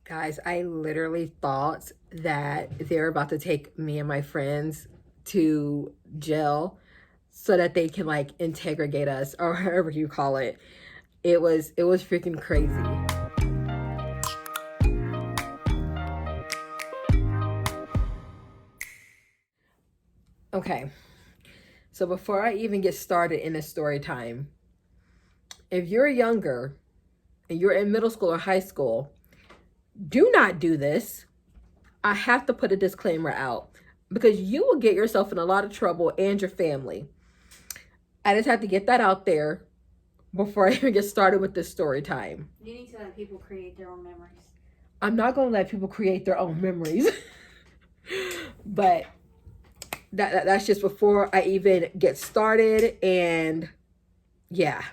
Guys, I literally thought that they were about to take me and my friends to jail so that they can like interrogate us or however you call it. It was freaking crazy. Okay. So before I even get started in the story time, if you're younger and you're in middle school or high school, do not do this. I have to put a disclaimer out because you will get yourself in a lot of trouble and your family. I just have to get that out there before I even get started with this story time. You need to let people create their own memories. I'm not going to let people create their own memories. But that's just before I even get started. And yeah.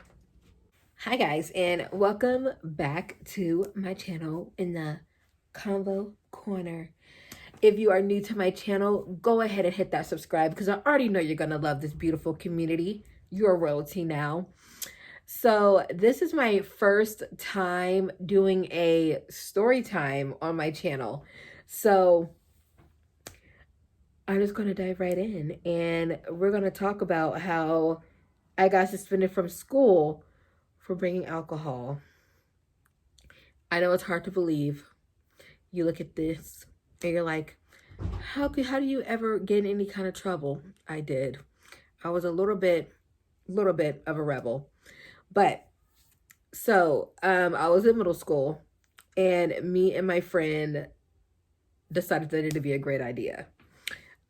Hi guys, and welcome back to my channel in the Convo Corner. If you are new to my channel, go ahead and hit that subscribe because I already know you're going to love this beautiful community. You're royalty now. So this is my first time doing a story time on my channel. So I'm just going to dive right in and we're going to talk about how I got suspended from school for bringing alcohol. I know it's hard to believe. You look at this and you're like, how do you ever get in any kind of trouble? I did. I was a little bit of a rebel. But so I was in middle school and me and my friend decided that it'd be a great idea.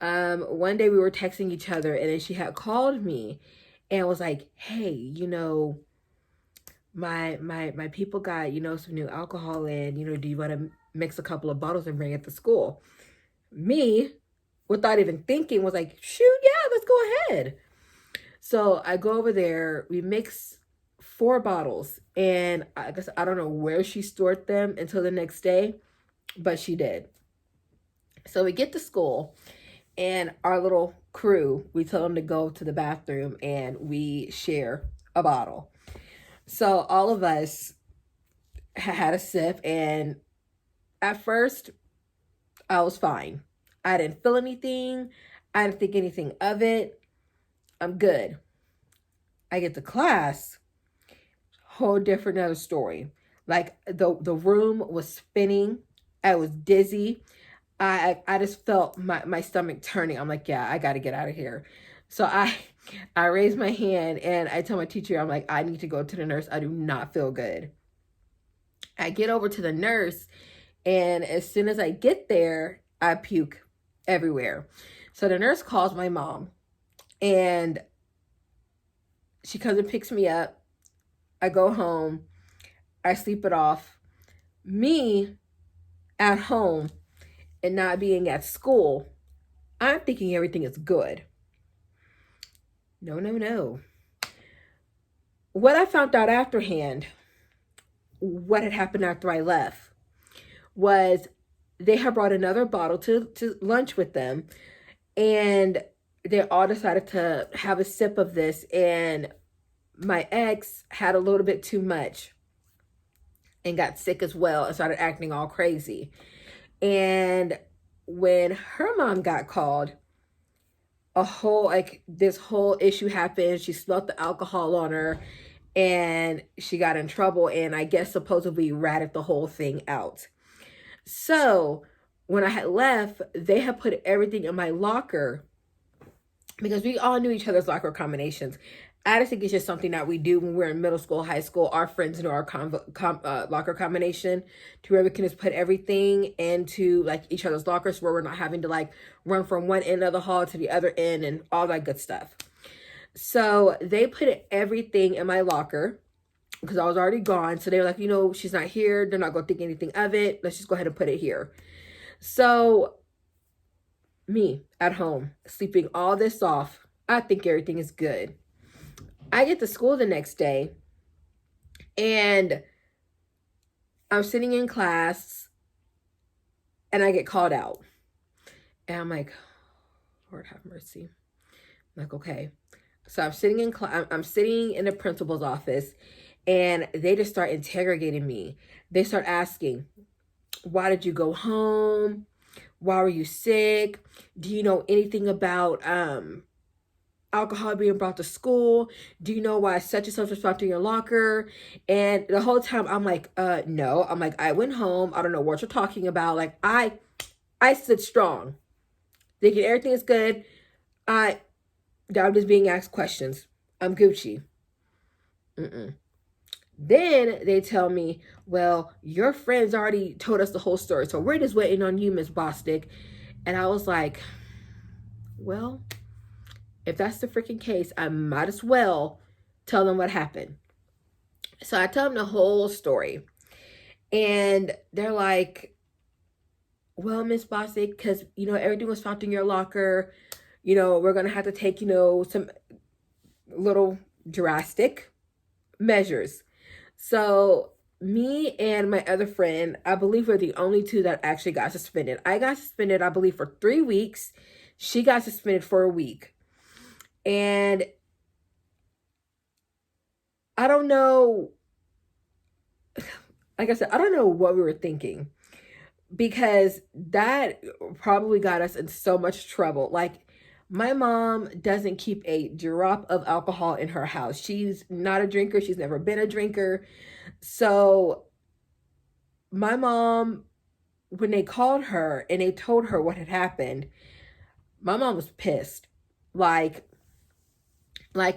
One day we were texting each other and then she had called me and was like, hey, my people got, some new alcohol in, do you want to mix a couple of bottles and bring it to school? Me, without even thinking, was like, shoot, yeah, let's go ahead. So I go over there, we mix 4 bottles, and I guess I don't know where she stored them until the next day, but she did. So we get to school, and our little crew, we tell them to go to the bathroom, and we share a bottle. So all of us had a sip, and at first, I was fine. I didn't feel anything. I didn't think anything of it. I'm good. I get to class, whole different other story. Like the room was spinning. I was dizzy. I just felt my stomach turning. I'm like, yeah, I got to get out of here. So I raised my hand and I tell my teacher, I'm like, I need to go to the nurse. I do not feel good. I get over to the nurse, and as soon as I get there, I puke everywhere. So the nurse calls my mom, and she comes and picks me up. I go home. I sleep it off. Me at home and not being at school, I'm thinking everything is good. No, no, no. What I found out afterhand, what had happened after I left, was they had brought another bottle to lunch with them, and they all decided to have a sip of this, and my ex had a little bit too much and got sick as well and started acting all crazy. And when her mom got called, this whole issue happened. She smelled the alcohol on her and she got in trouble, and I guess supposedly ratted the whole thing out. So when I had left, they had put everything in my locker because we all knew each other's locker combinations. I just think it's just something that we do when we're in middle school, high school. Our friends know our locker combination to where we can just put everything into like each other's lockers where we're not having to like run from one end of the hall to the other end and all that good stuff. So they put everything in my locker because I was already gone. So they were like, she's not here. They're not going to think anything of it. Let's just go ahead and put it here. So me at home, sleeping all this off, I think everything is good. I get to school the next day and I'm sitting in class and I get called out. And I'm like, Lord have mercy. I'm like, okay. So I'm sitting in class, I'm sitting in the principal's office, and they just start interrogating me. They start asking, Why did you go home? Why were you sick? Do you know anything about alcohol being brought to school? Do you know why such and such was found in your locker? And the whole time I'm like, no. I'm like, I went home. I don't know what you're talking about. Like I stood strong, thinking everything is good. I'm just being asked questions. I'm Gucci. Mm-mm. Then they tell me, well, your friends already told us the whole story, so we're just waiting on you, Miss Bostic. And I was like, well, if that's the freaking case, I might as well tell them what happened. So I tell them the whole story. And they're like, well, Miss Bostic, because, everything was found in your locker. We're going to have to take, some little drastic measures. So me and my other friend, I believe we're the only two that actually got suspended. I got suspended, I believe, for 3 weeks. She got suspended for a week. And I don't know, like I said, I don't know what we were thinking, because that probably got us in so much trouble. Like, my mom doesn't keep a drop of alcohol in her house. She's not a drinker. She's never been a drinker. So my mom, when they called her and they told her what had happened, my mom was pissed. Like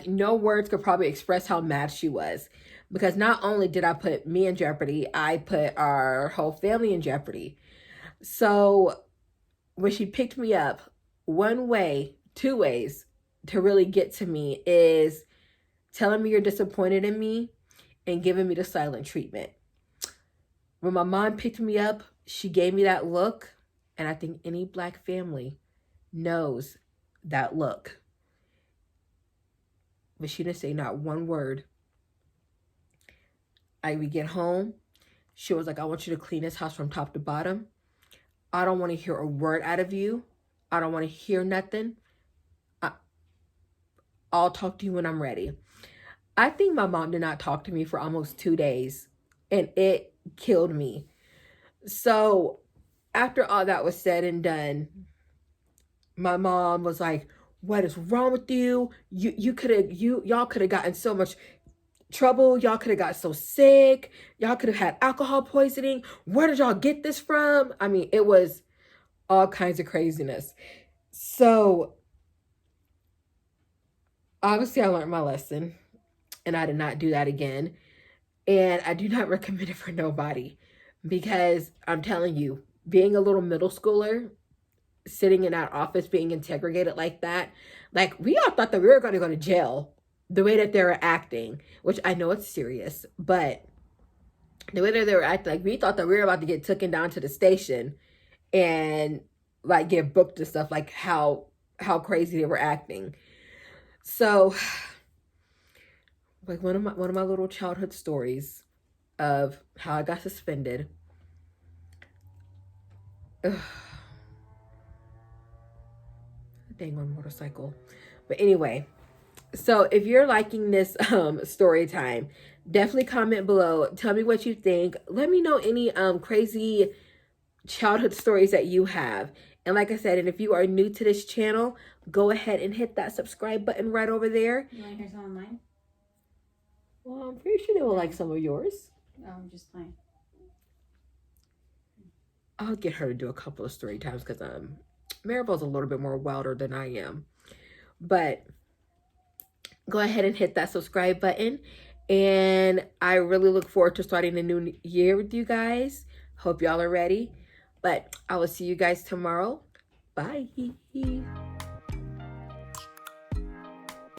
no words could probably express how mad she was, because not only did I put me in jeopardy, I put our whole family in jeopardy. So when she picked me up, one way, two ways to really get to me is telling me you're disappointed in me and giving me the silent treatment. When my mom picked me up, she gave me that look, and I think any Black family knows that look. But she didn't say not one word. We get home. She was like, I want you to clean this house from top to bottom. I don't want to hear a word out of you. I don't want to hear nothing. I'll talk to you when I'm ready. I think my mom did not talk to me for almost 2 days, and it killed me. So after all that was said and done, my mom was like, what is wrong with you? Y'all could have gotten so much trouble. Y'all could have got so sick. Y'all could have had alcohol poisoning. Where did y'all get this from? I mean, it was all kinds of craziness. So obviously I learned my lesson, and I did not do that again. And I do not recommend it for nobody, because I'm telling you, being a little middle schooler, sitting in that office being interrogated like that, like, we all thought that we were going to go to jail the way that they were acting, which I know it's serious, but the way that they were acting, like, we thought that we were about to get taken down to the station and like get booked and stuff, like how crazy they were acting. So like one of my little childhood stories of how I got suspended. Ugh. Dang on motorcycle. But anyway, so if you're liking this story time, definitely comment below. Tell me what you think. Let me know any crazy childhood stories that you have. And like I said, and if you are new to this channel, go ahead and hit that subscribe button right over there. You want to hear some of mine? Well, I'm pretty sure they will like some of yours. Oh, I'm just playing. I'll get her to do a couple of story times, because Maribel's a little bit more wilder than I am. But go ahead and hit that subscribe button. And I really look forward to starting the new year with you guys. Hope y'all are ready. But I will see you guys tomorrow. Bye.